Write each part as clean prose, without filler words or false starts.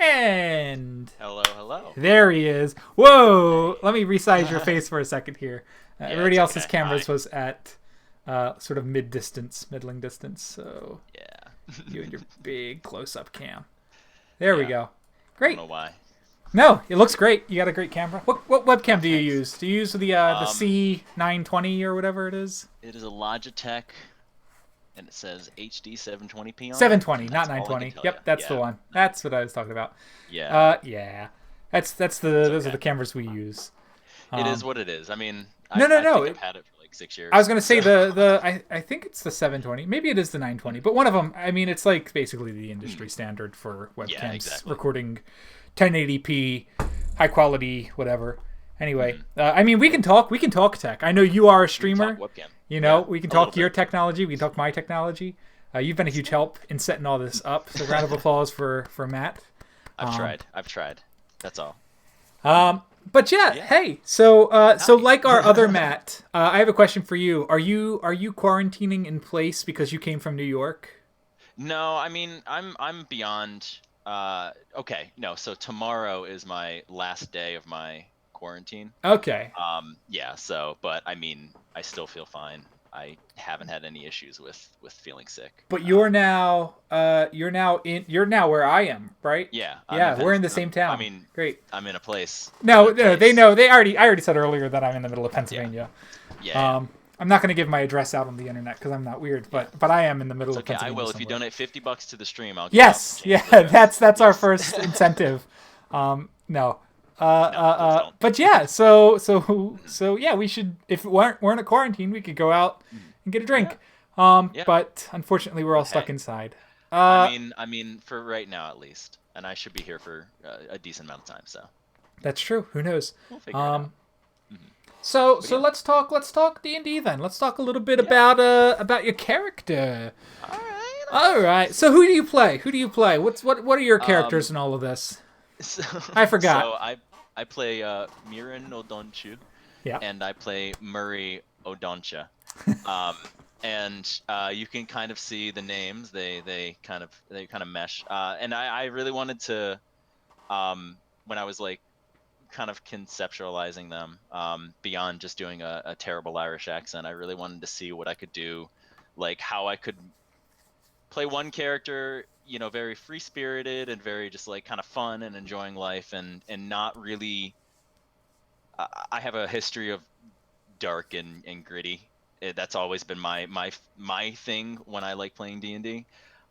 And Hello, hello. there he is. Whoa! Let me resize your face for a second here. Yeah, Everybody it's else's okay. cameras Hi. was at sort of middling distance. So Yeah. you and your big close-up cam. There we Yeah. go. I don't Great. know why. No, it looks great. You got a great camera. What Oh, webcam do you thanks. use? Do you use the Um, C920 or whatever it is? it is a Logitech, and it says HD 720p on it, 720, and not that's all I can 920. tell you. Yep, that's the Yeah. one. That's what I was talking about. Yeah. Yeah. That's It's those are okay. the cameras we use. It is Um, what it is. I mean, no, I no, I no. think I've had it for like 6 I was years. gonna say So. I think it's the 720. Maybe it is the 920, but one of them. I mean, it's like basically the industry standard for Yeah, webcams exactly. recording 1080p, high quality, whatever. Anyway, hmm I mean, we can talk. We can talk tech. I know you are a We can talk streamer. webcam. You know, Yeah, we can a little talk your bit. technology. We can talk my technology. You've been a huge help in setting all this up. So round of applause for Matt. I've Um, tried. I've tried. That's all. um, but yeah, But yeah. hey. So Hi. like our other Matt, I have a question for you. Are you quarantining in place because you came from New York? No, I mean, I'm beyond okay, no, so tomorrow is my last day of my quarantine. Okay, Yeah, so but I mean, I still feel fine. I haven't had any issues with feeling sick. but you're now where I am, right? Yeah, I'm in Yeah, we're in the I'm, same I town. mean, Great. I'm in a place. I'm No, in a no, they place. know. I already said earlier that I'm in the middle of Yeah. Pennsylvania. Yeah, yeah. I'm not going to give my address out on the internet because I'm not weird, Yeah. but I am in the middle It's of okay. I Pennsylvania will. If you somewhere. donate $50 to the stream, I'll give out Yes, change yeah, of address. that's our Yes. first incentive. No, No, please don't. but yeah, so Mhm. so yeah, we should if we're in a quarantine, we could go out Mhm. and get a Yeah. drink. Yeah. But unfortunately, we're all But stuck hey, inside. I mean, for right now at least, and I should be here for a decent amount of time, so That's true. Who knows? we'll figure it out. Um, hmm so But so yeah, let's talk D&D then. Let's talk a little bit yeah. about your character. All right, All all right. So who do you play? Who do you play? What are your right. characters in all of this? So, I forgot. so I play Muiran Odonchu, Yeah. and I play Murray Odoncha. Um, and you can kind of see the names; they kind of mesh. And I really wanted to when I was like kind of conceptualizing them beyond just doing a terrible Irish accent. I really wanted to see what I could do, like how I could play one character, very free spirited and very just like kind of fun and enjoying life, and not really. I have a history of dark and gritty. That's always been my thing when I like playing D&D.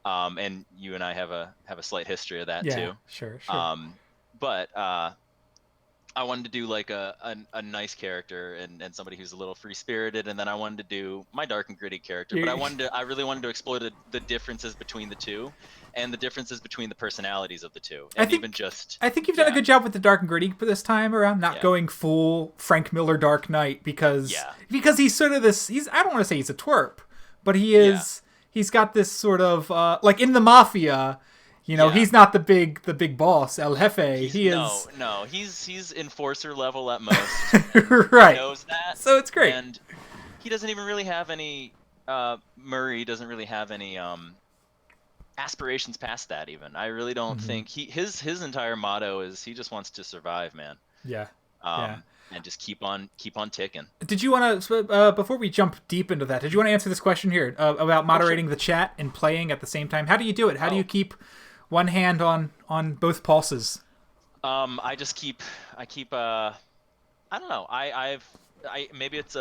And you and I have a slight history of that Yeah. too. Sure. Sure. But I wanted to do like a nice character and somebody who's a little free spirited, and then I wanted to do my dark and gritty character. But You, I really wanted to explore the differences between the two, and the differences between the personalities of the two, I and even think just I think you've done a yeah, good job with the dark and gritty this time around, not yeah, going full Frank Miller Dark Knight because yeah, he's sort of this. He's I don't want to say he's a twerp, but he yeah, is. He's got this sort of like in the mafia. yeah. He's not the big boss El Jefe. He's He is no, he's enforcer level at most, and he right. knows that, So it's great. and he doesn't even really have any. Murray doesn't really have any aspirations past that. Even I really don't Hmm. think his entire motto is he just wants to survive, man. Yeah. Yeah. And just keep on ticking. Did you want to before we jump deep into that? Did you want to answer this question here about Oh, sure. moderating the chat and playing at the same time? How do you do it? How do you Oh, keep one hand on both pulses? I keep I don't know. I maybe it's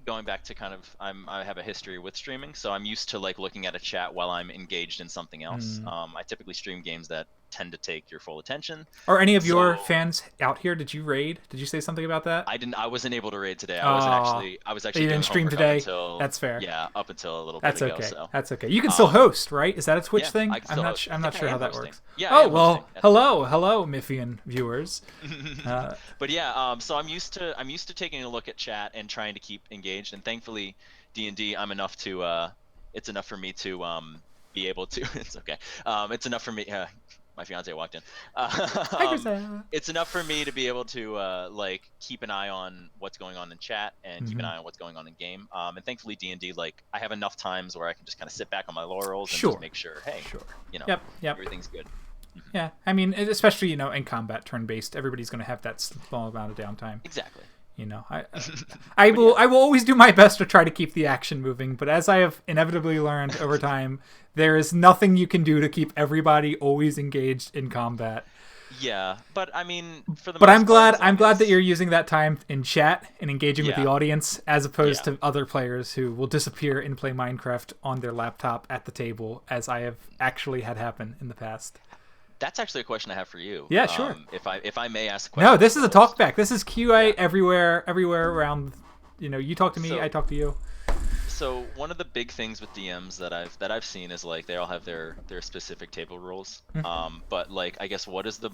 going back to kind of I have a history with streaming, so I'm used to like looking at a chat while I'm engaged in something else. Hmm. I typically stream games that tend to take your full attention. Are any of your So fans out here? Did you raid? Did you say something about that? I wasn't able to raid today. Uh, I was you actually didn't doing stream homework up today. until That's fair. yeah, up until a little bit That's ago, okay. so That's okay. You can still um host, right? Is that a Twitch yeah, thing? I can still host. I'm I not think I sure how am that hosting. works. Yeah, I Oh am hosting well, at the moment. hello, Miphian viewers. Uh, But yeah, so I'm used to taking a look at chat and trying to keep engaged, and thankfully D&D I'm enough to it's enough for me to be able to it's okay. It's enough for me my fiance walked in. Hi, Um, Griselle. it's enough for me to be able to like keep an eye on what's going on in chat and keep an Hmm. eye on what's going on in game. And thankfully D&D, like I have enough times where I can just kind of sit back on my laurels and just Sure. make sure, hey, Sure. you know, Yep. Yep. everything's good. Yeah. I mean, especially, in combat turn-based, everybody's going to have that small amount of downtime. Exactly. I will always do my best to try to keep the action moving, but as I have inevitably learned over time, there is nothing you can do to keep everybody always engaged in combat. Yeah, but I mean, for the But most I'm part, glad that you're using that time in chat and engaging with the Yeah. audience, as opposed Yeah. to other players who will disappear and play Minecraft on their laptop at the table, as I have actually had happen in the past. That's actually a question I have for you. Yeah, sure. If I may ask a question. No, this is a first. talkback. This is QA Yeah. everywhere around. You talk to me, So I talk to you. so one of the big things with DMs that I've seen is like they all have their specific table rules. But like I guess what is the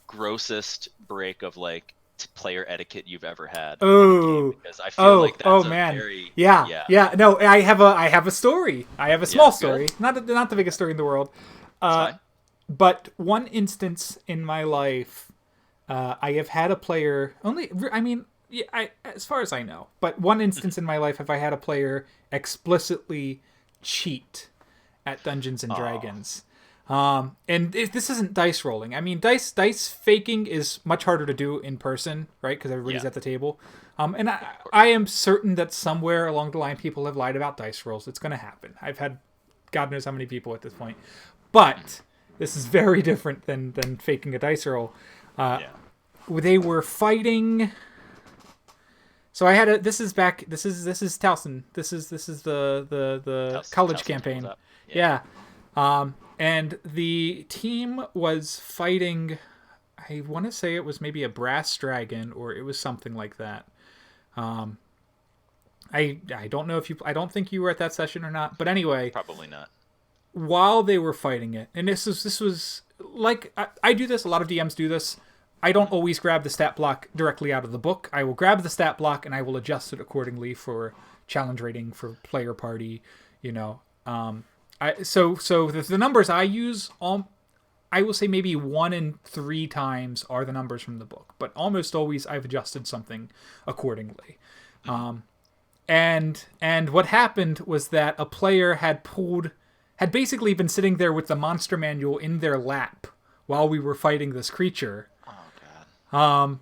grossest break of like player etiquette you've ever had in a game? Because I feel like that's a man. very Yeah. No, I have a story. I have a small story, good. not the biggest story in the world. It's fine. But one instance in my life, I have had a player only. I mean, as far as I know, but one instance in my life have I had a player explicitly cheat at Dungeons and Dragons. And this isn't dice rolling. I mean, dice faking is much harder to do in person, right? Because everybody's at the table. And I am certain that somewhere along the line, people have lied about dice rolls. It's going to happen. I've had God knows how many people at this point. But this is very different than faking a dice roll. They were fighting. So I had this is Towson. This is the college Towson campaign. Yeah. And the team was fighting. I want to say it was maybe a brass dragon, or it was something like that. I don't know if I don't think you were at that session or not, but anyway, Probably not. while they were fighting it, and this was like I do this. A lot of DMs do this. I don't always grab the stat block directly out of the book. I will grab the stat block and I will adjust it accordingly for challenge rating, for player party. So the numbers I use, I will say maybe 1 in 3 times are the numbers from the book, but almost always I've adjusted something accordingly. And what happened was that a player had basically been sitting there with the monster manual in their lap while we were fighting this creature. Oh god.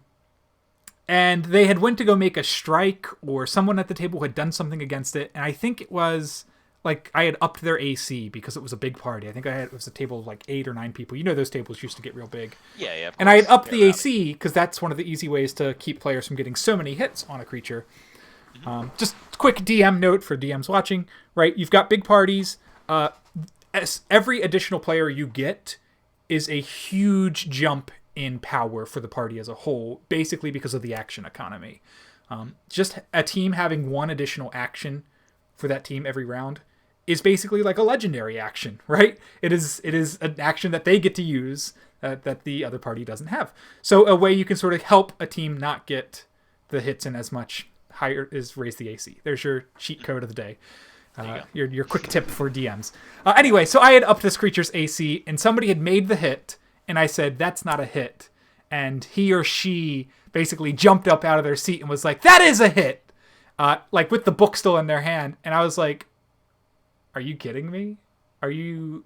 And they had went to go make a strike, or someone at the table had done something against it, and I think it was like I had upped their AC because it was a big party. I think it was a table of like 8 or 9 people. Those tables used to get real big. Yeah. And I had upped the AC because that's one of the easy ways to keep players from getting so many hits on a creature. Just quick DM note for DMs watching, right? You've got big parties. Every additional player you get is a huge jump in power for the party as a whole, basically because of the action economy. Just a team having one additional action for that team every round is basically like a legendary action, right? It is an action that they get to use that the other party doesn't have. So a way you can sort of help a team not get the hits in as much higher is raise the AC. There's your cheat code of the day. Your quick tip for DMs. Anyway, so I had upped this creature's AC, and somebody had made the hit, and I said, that's not a hit. And he or she basically jumped up out of their seat and was like, that is a hit! Like with the book still in their hand. And I was like, are you kidding me? Are you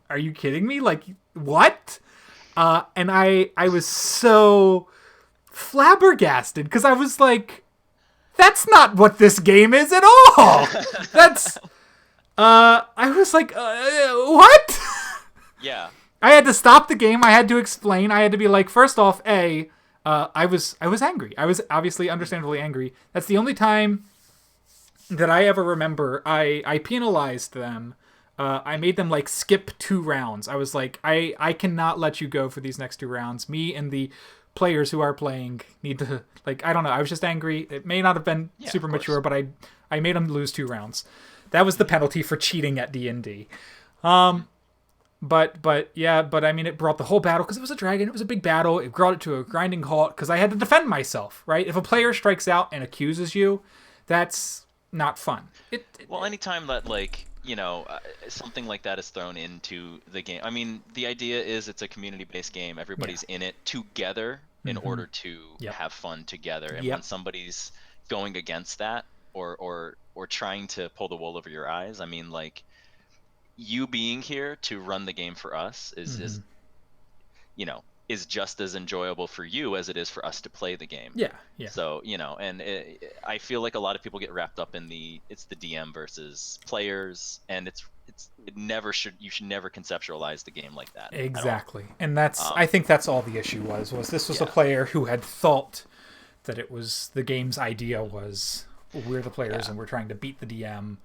kidding me? Like, what? And I was so flabbergasted because I was like, that's not what this game is at all. I was like, what? Yeah. I had to stop the game. I had to explain. I had to be like, first off, I was angry. I was obviously understandably angry. That's the only time that I ever remember I penalized them. I made them like skip 2 rounds. I was like, I cannot let you go for these next 2 rounds. Me and the players who are playing need to, like, I don't know. I was just angry. It may not have been super mature, but I made them lose 2 rounds. That was the penalty for cheating at D&D. But I mean, it brought the whole battle because it was a dragon. It was a big battle. It brought it to a grinding halt because I had to defend myself, right? If a player strikes out and accuses you, that's not fun. Well, anytime that, like, something like that is thrown into the game. I mean, the idea is it's a community-based game. Everybody's in it together in order to have fun together. And when somebody's going against that or trying to pull the wool over your eyes, I mean, like, you being here to run the game for us is is just as enjoyable for you as it is for us to play the game. Yeah, yeah. So, and I feel like a lot of people get wrapped up in it's the DM versus players, and you should never conceptualize the game like that at all. Exactly. And I think that's all the issue was this was a player who had thought that it was the game's idea was we're the players and we're trying to beat the DM.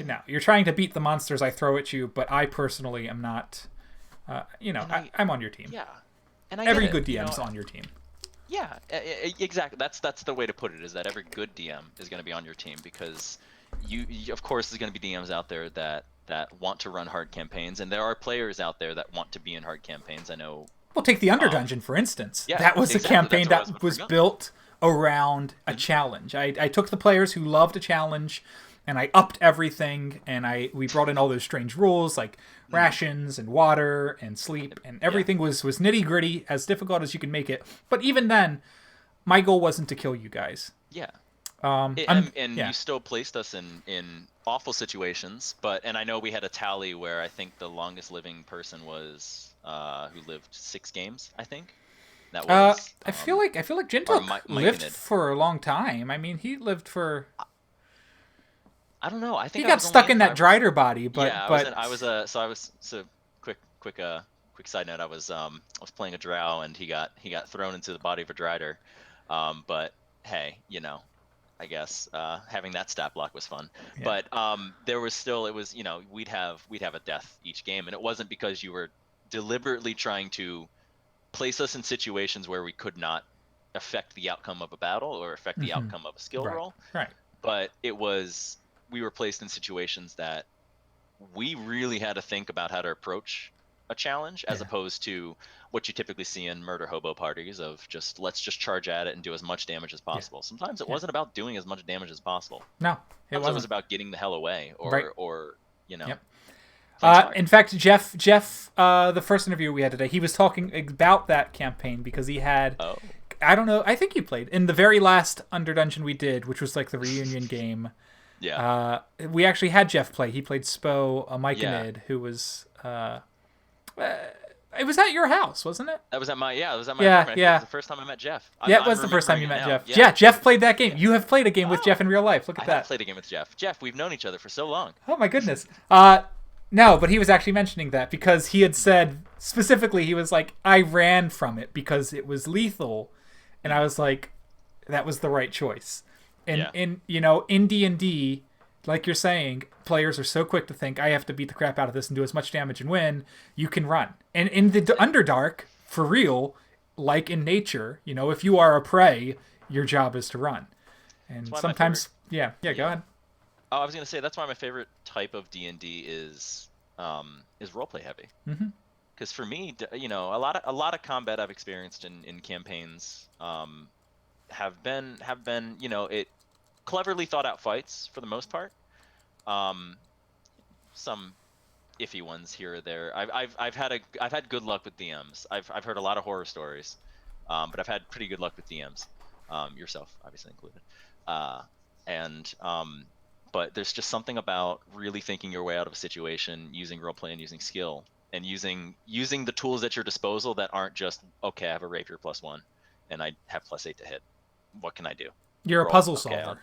No, you're trying to beat the monsters I throw at you, but I personally am not, I'm on your team. Yeah. And every good DM's on your team. Yeah, exactly. That's the way to put it, is that every good DM is going to be on your team, because you of course there's going to be DMs out there that want to run hard campaigns, and there are players out there that want to be in hard campaigns. I know. Well, take the Underdungeon for instance. Yeah, that was exactly. A campaign that was built around a challenge. I took the players who loved a challenge, and I upped everything, and we brought in all those strange rules like rations and water and sleep, and everything was nitty gritty, as difficult as you can make it. But even then, my goal wasn't to kill you guys. Yeah. And you still placed us in awful situations, and I know we had a tally where I think the longest living person was who lived 6 games, I think. That was I feel like Jintok lived for a long time. I mean, he lived for. I don't know. I think he got stuck in that Drider body, but quick side note. I was playing a Drow, and he got thrown into the body of a Drider. But hey, I guess having that stat block was fun. Yeah. But there was still, we'd have a death each game, and it wasn't because you were deliberately trying to place us in situations where we could not affect the outcome of a battle or affect the outcome of a skill roll. Right. But we were placed in situations that we really had to think about how to approach a challenge, as opposed to what you typically see in murder hobo parties of let's just charge at it and do as much damage as possible. Sometimes it wasn't about doing as much damage as possible. No, it was about getting the hell away, or Yep. In fact, Jeff, the first interview we had today, he was talking about that campaign because he had. Oh. I don't know. I think you played in the very last Underdungeon we did, which was like the reunion game. Yeah. We actually had Jeff play. He played Spo, a Myconid, who was. It was at your house, wasn't it? That was at my apartment. Yeah. It was the first time I met Jeff. It was the first time you met Jeff. Yeah, Jeff played that game. You have played a game with Jeff in real life. Look at that. I have played a game with Jeff. Jeff, we've known each other for so long. Oh my goodness. No, but he was actually mentioning that because he had said specifically, he was like, I ran from it because it was lethal, and I was like, that was the right choice. And in D&D, like you're saying, players are so quick to think, I have to beat the crap out of this and do as much damage and win. You can run. And in the Underdark, for real, like in nature, if you are a prey, your job is to run. And sometimes, go ahead. Oh, I was gonna say that's why my favorite type of D&D is roleplay heavy. Because for me, a lot of combat I've experienced in campaigns have been it cleverly thought out fights for the most part. Some iffy ones here or there. I've had good luck with DMs. I've heard a lot of horror stories, but I've had pretty good luck with DMs, yourself obviously included. But there's just something about really thinking your way out of a situation, using roleplay and using skill, and using the tools at your disposal that aren't just, okay, I have a rapier +1 and I have +8 to hit. What can I do? You're a puzzle solver.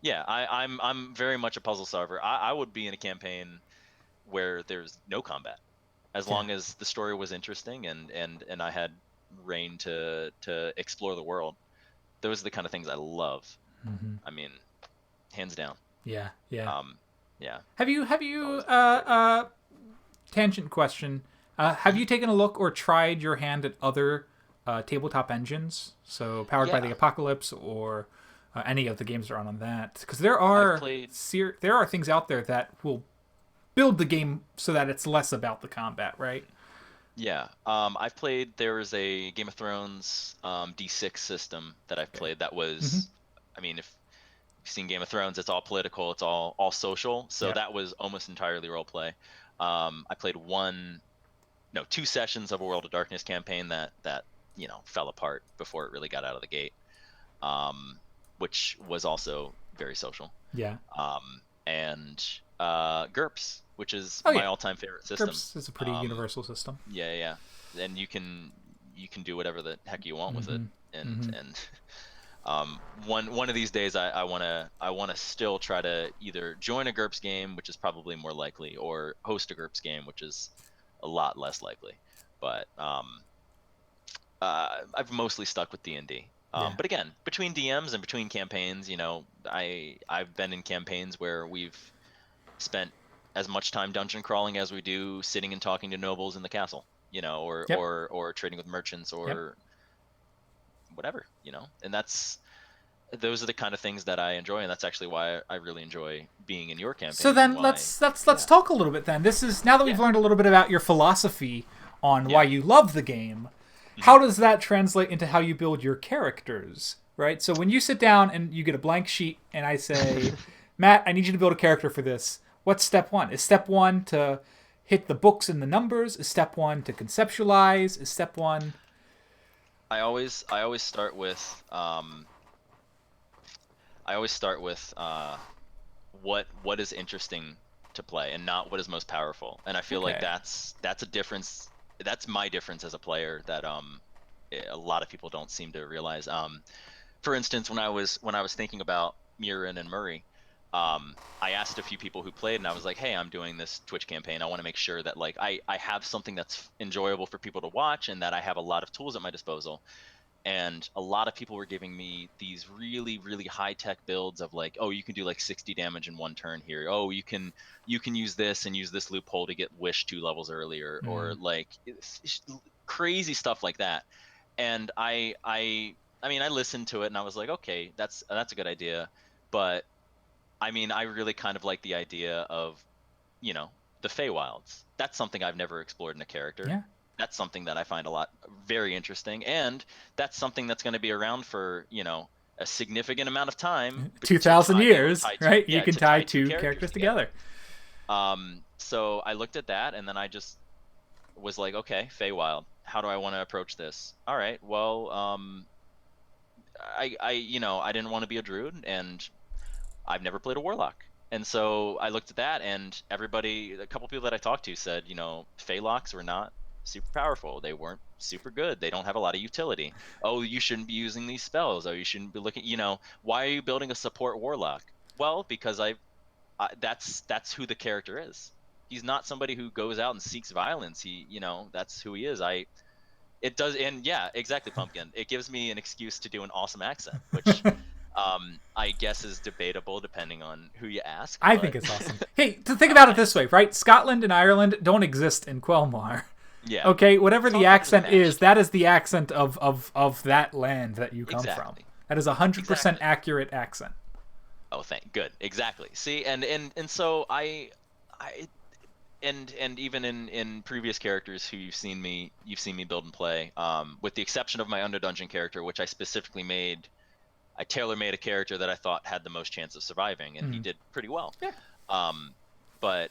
Yeah, I'm very much a puzzle solver. I would be in a campaign where there's no combat, as long as the story was interesting and I had reign to explore the world. Those are the kind of things I love. I mean, hands down. Yeah. Yeah. Have you tangent question? Have you taken a look or tried your hand at other tabletop engines? So Powered by the Apocalypse or any of the games that are on that? Because there are things out there that will build the game so that it's less about the combat, right? Yeah. I've played. There was a Game of Thrones D6 system that I've played that was, I mean, if you've seen Game of Thrones, it's all political, it's all social. So that was almost entirely role play. I played 2 sessions of a World of Darkness campaign that fell apart before it really got out of the gate, which was also very social. Yeah. And GURPS, which is Oh, my yeah. all-time favorite system. GURPS is a pretty universal system. Yeah. And you can do whatever the heck you want with it. And one of these days I wanna still try to either join a GURPS game, which is probably more likely, or host a GURPS game, which is a lot less likely. But I've mostly stuck with D&D. Yeah. But again, between DMs and between campaigns, I've been in campaigns where we've spent as much time dungeon crawling as we do sitting and talking to nobles in the castle, or Yep. or trading with merchants or whatever, and those are the kind of things that I enjoy, and that's actually why I really enjoy being in your campaign. So then let's talk a little bit then. This is now that we've learned a little bit about your philosophy on why you love the game. How does that translate into how you build your characters, right? So when you sit down and you get a blank sheet and I say, Matt, I need you to build a character for this. What's step one? Is step one to hit the books and the numbers? Is step one to conceptualize? Is step one... I always start with what is interesting to play and not what is most powerful. And I feel like that's a difference. That's my difference as a player that a lot of people don't seem to realize. For instance, when I was thinking about Muiran and Murray, I asked a few people who played, and I was like, hey, I'm doing this Twitch campaign. I want to make sure that like I have something that's enjoyable for people to watch and that I have a lot of tools at my disposal. And a lot of people were giving me these really, really high-tech builds of like, oh, you can do like 60 damage in one turn here. Oh, you can use this and use this loophole to get Wish 2 levels earlier, or like it's crazy stuff like that. And I mean, I listened to it and I was like, okay, that's a good idea. But I mean, I really kind of like the idea of, the Feywilds. That's something I've never explored in a character. Yeah. That's something that I find very interesting, and that's something that's going to be around for a significant amount of time. 2,000 years, right? You can tie two characters together. So I looked at that, and then I just was like, okay, Feywild. How do I want to approach this? All right, well, I didn't want to be a druid, and I've never played a warlock. And so I looked at that, and a couple people that I talked to said, Feylocks were not super powerful. They weren't super good. They don't have a lot of utility. Oh, you shouldn't be using these spells. Oh, you shouldn't be looking, why are you building a support warlock? Well, because that's who the character is. He's not somebody who goes out and seeks violence. That's who he is. It does, and yeah, exactly, Pumpkin. It gives me an excuse to do an awesome accent, which I guess is debatable depending on who you ask. I think it's awesome. Hey, to think about it this way, right? Scotland and Ireland don't exist in Quelmar. Yeah. Okay, whatever the accent is, that is the accent of that land that you come from. That is 100% accurate accent. Oh, good. Exactly. See, and so I even in previous characters who you've seen me build and play, with the exception of my Underdungeon character, which I specifically made. I tailor-made a character that I thought had the most chance of surviving, and he did pretty well. Yeah. But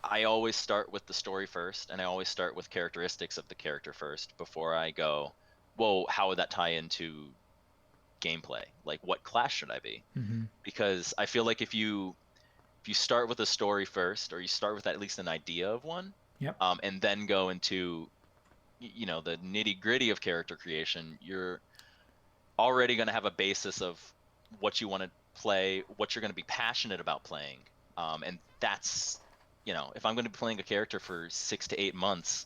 I always start with the story first, and I always start with characteristics of the character first before I go, whoa, how would that tie into gameplay? Like, what class should I be? Because I feel like if you start with a story first, or you start with at least an idea of one, and then go into the nitty-gritty of character creation, you're already going to have a basis of what you want to play, what you're going to be passionate about playing, and that's if I'm going to be playing a character for 6 to 8 months,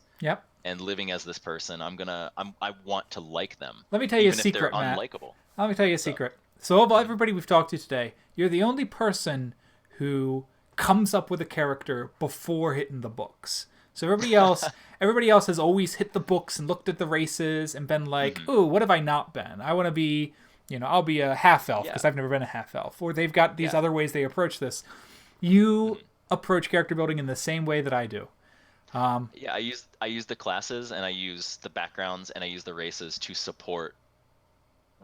and living as this person, I want to like them. Let me tell you a secret, Matt. Unlikable. Let me tell you a secret. So of everybody we've talked to today, you're the only person who comes up with a character before hitting the books. So everybody else has always hit the books and looked at the races and been like, ooh, what have I not been? I want to be, I'll be a half-elf because I've never been a half-elf. Or they've got these other ways they approach this. You approach character building in the same way that I do. I use the classes, and I use the backgrounds, and I use the races to support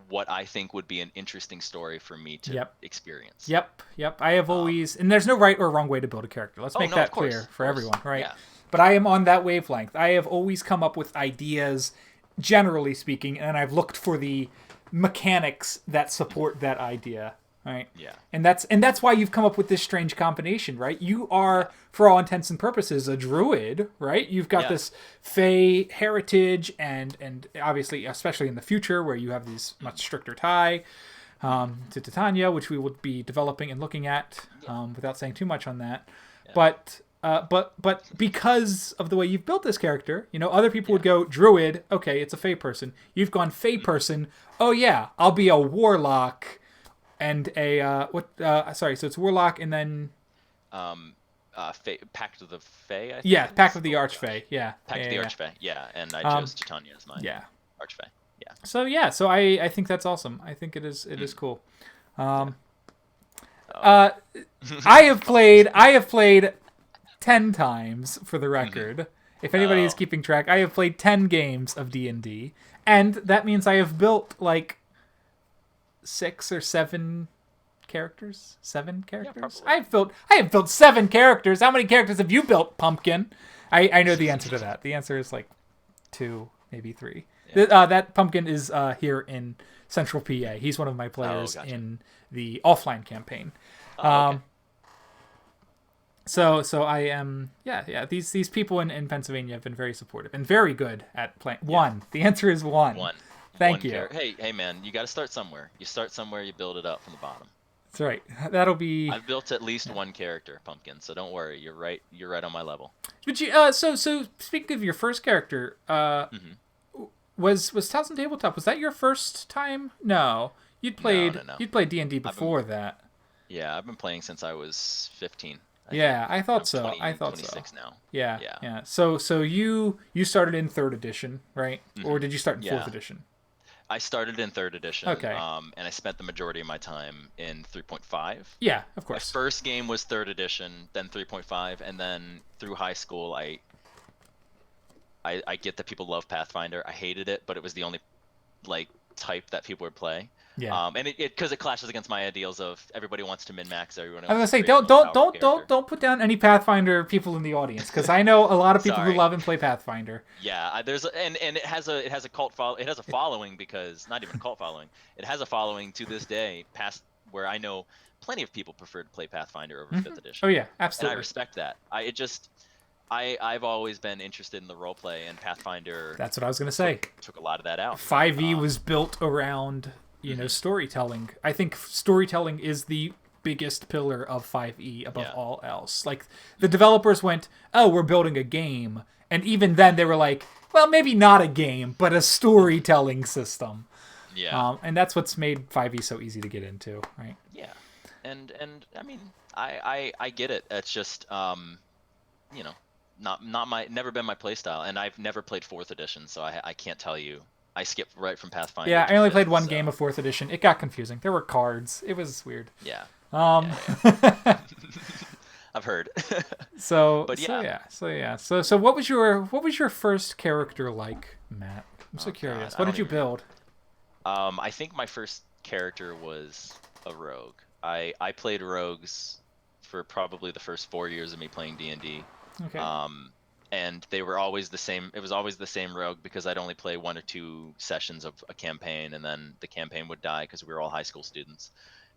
what I think would be an interesting story for me to experience. Yep. I have always, and there's no right or wrong way to build a character. Let's make that clear for everyone, right? Yeah. But I am on that wavelength. I have always come up with ideas, generally speaking, and I've looked for the mechanics that support that idea. right? Yeah. And that's why you've come up with this strange combination, right? You are, for all intents and purposes, a druid, right? You've got this Fey heritage, and obviously, especially in the future, where you have these much stricter tie to Titania, which we will be developing and looking at without saying too much on that. Yeah. But because of the way you've built this character, other people would go druid. Okay, it's a Fey person. You've gone Fey person. Oh yeah, I'll be a warlock, and a so it's warlock and then Pact of the Fey. I think yeah, Pact of the Archfey. Yeah, Pact of the Archfey. Yeah, and I chose Titania as my Archfey. Yeah. So I think that's awesome. I think it is cool. I have played 10 times, for the record. If anybody is keeping track, I have played 10 games of D&D, and that means I have built like 6 or 7 characters. 7 characters. Yeah, I have built 7 characters. How many characters have you built, Pumpkin? I know the answer to that. The answer is like 2, maybe 3. Yeah. That Pumpkin is here in Central PA. He's one of my players in the offline campaign. Okay. So I am these people in Pennsylvania have been very supportive and very good at playing. One. The answer is one. Thank you. Hey man, you got to start somewhere. You start somewhere, you build it up from the bottom. That's right. That'll be. I've built at least one character, Pumpkin. So don't worry. You're right on my level. But you so speaking of your first character, was Tales and Tabletop? Was that your first time? No, you'd played D&D before that. Yeah, I've been playing since I was 15. I thought so. 26 now. Yeah. So you started in 3rd edition, right? Mm-hmm. Or did you start in 4th edition? I started in 3rd edition. Okay. And I spent the majority of my time in 3.5. Yeah, of course. My first game was 3rd edition, then 3.5, and then through high school, I get that people love Pathfinder. I hated it, but it was the only type that people would play. Yeah. And because it clashes against my ideals of everybody wants to min-max. Everyone. I was gonna say don't put down any Pathfinder people in the audience, because I know a lot of people who love and play Pathfinder. Yeah, and it has a cult follow. It has a following, because not even a cult following. It has a following to this day, past where I know plenty of people prefer to play Pathfinder over 5th edition. Oh yeah, absolutely. And I respect that. I've always been interested in the roleplay, and Pathfinder. That's what I was gonna say. Took a lot of that out. 5e was built around storytelling. I think storytelling is the biggest pillar of 5e above all else. Like, the developers went, "Oh, we're building a game," and even then they were like, "Well, maybe not a game, but a storytelling system." Yeah. And that's what's made 5e so easy to get into, right? Yeah. And I mean, I get it. It's just never been my playstyle, and I've never played 4th edition, so I can't tell you. I skipped right from Pathfinder. Yeah, I only played one game of 4th edition. It got confusing. There were cards. It was weird. Yeah. Yeah. I've heard. So what was your first character like, Matt? I'm so curious. God, what did you build? I think my first character was a rogue. I played rogues for probably the first 4 years of me playing D&D. Okay. And they were always the same. It was always the same rogue, because I'd only play 1 or 2 sessions of a campaign, and then the campaign would die because we were all high school students.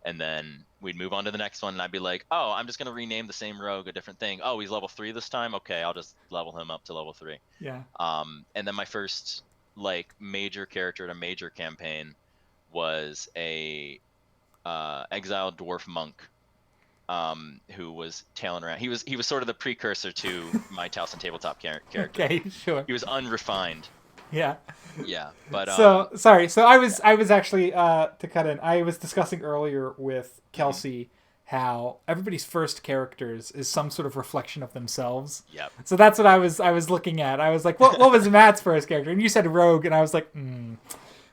And then we'd move on to the next one, and I'd be like, "Oh, I'm just gonna rename the same rogue a different thing. Oh, he's level 3 this time. Okay, I'll just level him up to level 3." Yeah. And then my first major character in a major campaign was a exiled dwarf monk. Who was tailing around. He was sort of the precursor to my Tales and Tabletop character. Okay, sure. He was unrefined. Yeah. Yeah, but so sorry. So I was actually to cut in. I was discussing earlier with Kelsey how everybody's first characters is some sort of reflection of themselves. Yep. So that's what I was looking at. I was like, what was Matt's first character? And you said rogue, and I was like,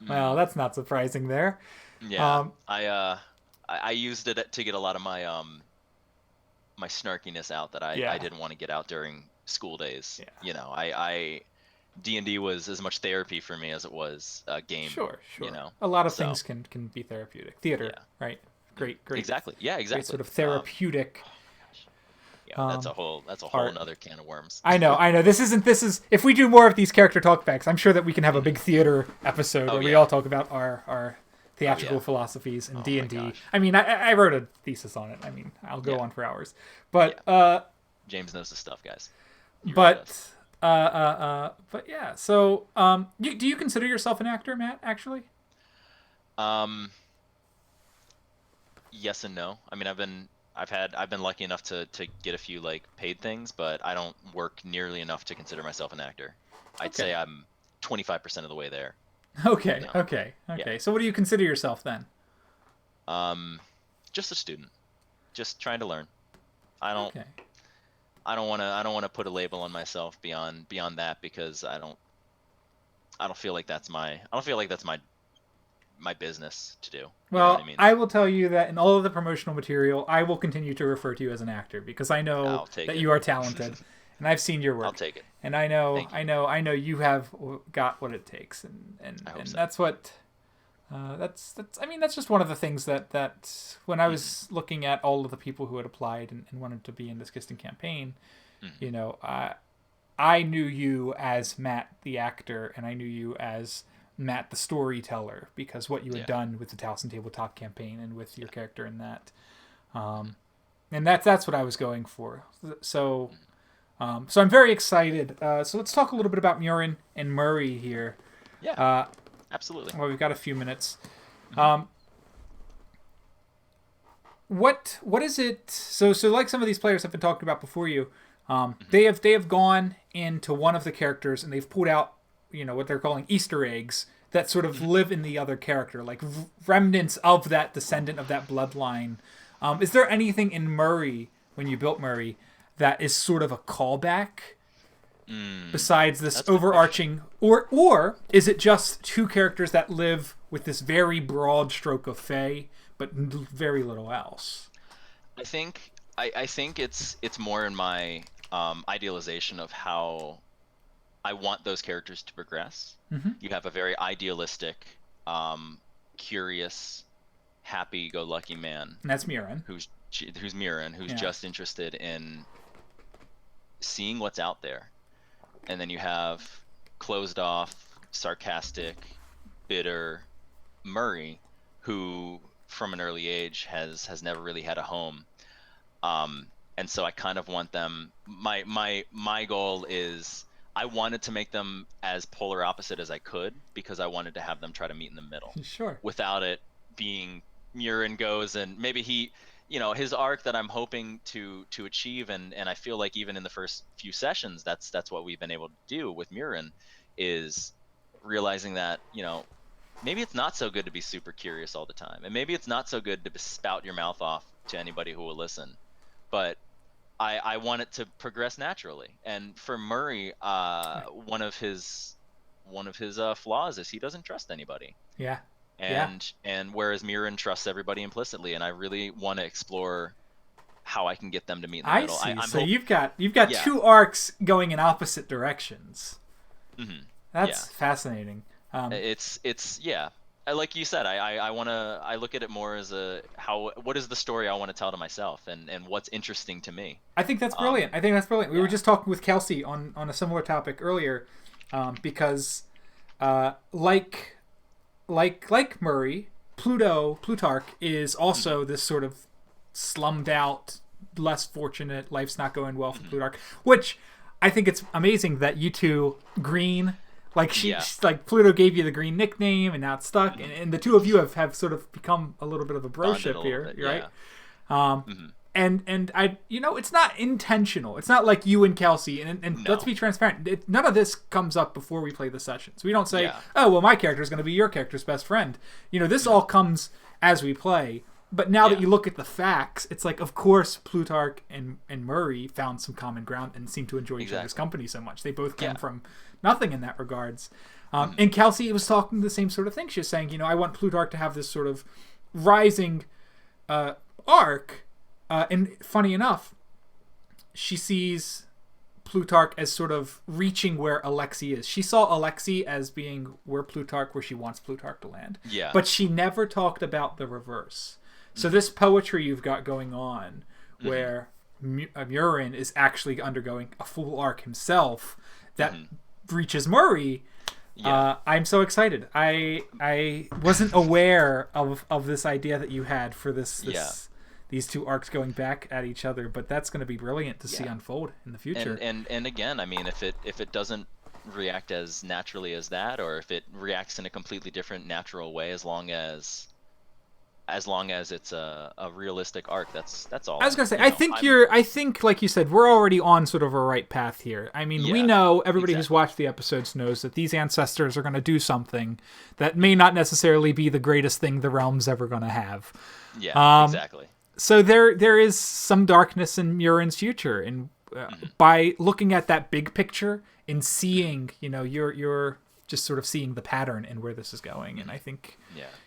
well, that's not surprising there. Yeah. I used it to get a lot of my my snarkiness out that I didn't want to get out during school days. Yeah. D&D was as much therapy for me as it was a game. Sure. A lot of things can be therapeutic. Theater, right? Great. Exactly. Yeah, exactly. Great sort of therapeutic. That's a whole another can of worms. I know. This is if we do more of these character talkbacks, I'm sure that we can have a big theater episode where we all talk about our theatrical philosophies in D&D. gosh. I mean, I wrote a thesis on it. I mean, I'll go on for hours. But James knows the stuff, guys. but yeah. So do you consider yourself an actor, Matt? Actually? Yes and no. I mean, I've been lucky enough to get a few like paid things, but I don't work nearly enough to consider myself an actor. I'd say I'm 25% of the way there. Okay. No. Okay. Yeah. So what do you consider yourself then? Just a student, just trying to learn. I don't Okay. I don't want to put a label on myself beyond that, because I don't feel like that's my business to do. You Well, know what I mean? I will tell you that in all of the promotional material, I will continue to refer to you as an actor because I know I'll take that it. you are talented, and I've seen your work. I'll take it. And I know, Thank you. I know you have got what it takes, and I hope so. that's what. That's I mean, that's just one of the things that when I was looking at all of the people who had applied and wanted to be in this Kiston campaign, you know, I knew you as Matt the actor, and I knew you as Matt the storyteller, because what you had done with the Towson Tabletop campaign and with your character in that, and that's what I was going for. So I'm very excited. So let's talk a little bit about Muiran and Murray here. Yeah. Absolutely. Well, we've got a few minutes. What is it? So like some of these players have been talking about before you, they have gone into one of the characters and they've pulled out, you know, what they're calling Easter eggs that sort of live in the other character, like remnants of that descendant of that bloodline. Is there anything in Murray, when you built Murray, that is sort of a callback? Besides this overarching, or is it just two characters that live with this very broad stroke of Fae, but very little else? I think it's more in my idealization of how I want those characters to progress. You have a very idealistic, curious, happy-go-lucky man, And that's Muiran. who's Muiran, who's just interested in seeing what's out there. And then you have closed off, sarcastic, bitter Murray, who from an early age has never really had a home. And so I kind of want them, my goal is I wanted to make them as polar opposite as I could, because I wanted to have them try to meet in the middle. Sure. Without it being Muiran goes and maybe he, you know, his arc that I'm hoping to achieve, and I feel like even in the first few sessions, that's what we've been able to do with Muiran, is realizing that, you know, maybe it's not so good to be super curious all the time, and maybe it's not so good to spout your mouth off to anybody who will listen, but I want it to progress naturally. And for Murray, one of his flaws is he doesn't trust anybody. Yeah. And whereas Muiran trusts everybody implicitly, and I really want to explore how I can get them to meet in the middle. I see. So you've got two arcs going in opposite directions. That's fascinating. It's like you said, I look at it more as what is the story I want to tell to myself, and what's interesting to me. I think that's brilliant. We were just talking with Kelsey on a similar topic earlier, because like Murray, Plutarch is also this sort of slummed out, less fortunate, life's not going well for Plutarch, which I think it's amazing that you two, Green, like like Pluto gave you the Green nickname and now it's stuck, and the two of you have sort of become a little bit of a broship here, right? And I, you know, it's not intentional. It's not like you and Kelsey, and No. let's be transparent. None of this comes up before we play the sessions. We don't say, oh, well, my character is going to be your character's best friend. You know, this all comes as we play. But now that you look at the facts, it's like, of course, Plutarch and Murray found some common ground and seem to enjoy each other's company so much. They both came from nothing in that regards. And Kelsey was talking the same sort of thing. She was saying, you know, I want Plutarch to have this sort of rising arc. And funny enough, she sees Plutarch as sort of reaching where Alexi is. She saw Alexi as being where she wants Plutarch to land. Yeah. But she never talked about the reverse. So this poetry you've got going on, where Muiran is actually undergoing a full arc himself that reaches Murray, Yeah. I'm so excited. I wasn't aware of this idea that you had for these two arcs going back at each other, but that's going to be brilliant to see unfold in the future. And again, I mean, if it doesn't react as naturally as that, or if it reacts in a completely different natural way, as long as it's a realistic arc, that's all. I was gonna say, I think like you said, we're already on sort of a right path here. I mean, we know, everybody who's watched the episodes knows that these ancestors are gonna do something that may not necessarily be the greatest thing the realm's ever gonna have. Yeah, exactly. So there is some darkness in Muiran's future, and by looking at that big picture and seeing, you're just sort of seeing the pattern and where this is going, and I think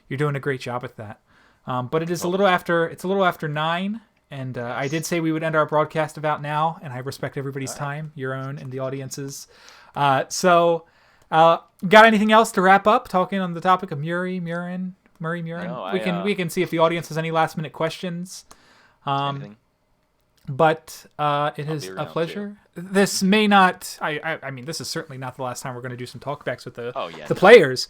you're doing a great job at that. But it is a little after 9, and I did say we would end our broadcast about now, and I respect everybody's time, your own and the audience's. So, got anything else to wrap up? Talking on the topic of Muiran. No, we can see if the audience has any last minute questions. But it is a pleasure. Too. This may not. I mean, this is certainly not the last time we're going to do some talkbacks with the players.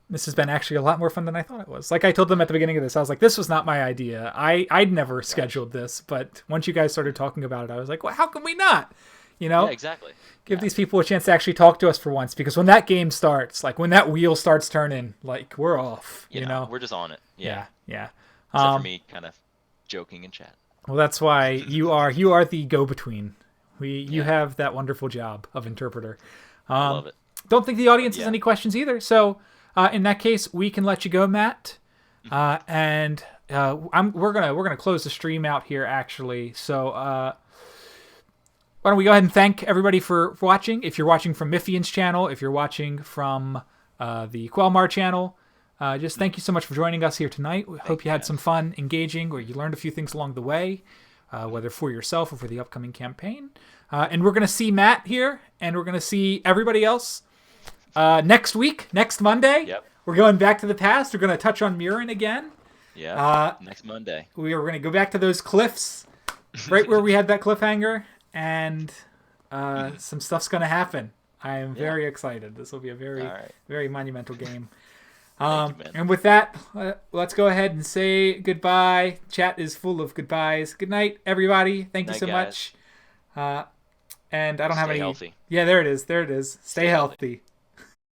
This has been actually a lot more fun than I thought it was. Like I told them at the beginning of this, I was like, this was not my idea. I'd never scheduled this, but once you guys started talking about it, I was like, well, how can we not? Yeah, exactly. Give these people a chance to actually talk to us for once, because when that game starts, like when that wheel starts turning, like we're off. You know, we're just on it. Yeah. Except for me, kind of joking in chat. Well, that's why you are the go-between. You have that wonderful job of interpreter. Love it. Don't think the audience has any questions either. So in that case, we can let you go, Matt. And we're gonna close the stream out here actually. So why don't we go ahead and thank everybody for watching? If you're watching from Mifian's channel, if you're watching from the Quelmar channel, just thank you so much for joining us here tonight. We hope you had some fun engaging, or you learned a few things along the way, whether for yourself or for the upcoming campaign. And we're going to see Matt here, and we're going to see everybody else next week, next Monday. Yep. We're going back to the past. We're going to touch on Muiran again. Yeah, next Monday. We are going to go back to those cliffs, right where we had that cliffhanger, and some stuff's going to happen. I am very excited. This will be a very monumental game. And with that, let's go ahead and say goodbye. Chat is full of goodbyes. Good night, everybody. Thank you so much. And I don't have any. Stay healthy. Yeah, there it is. Stay healthy.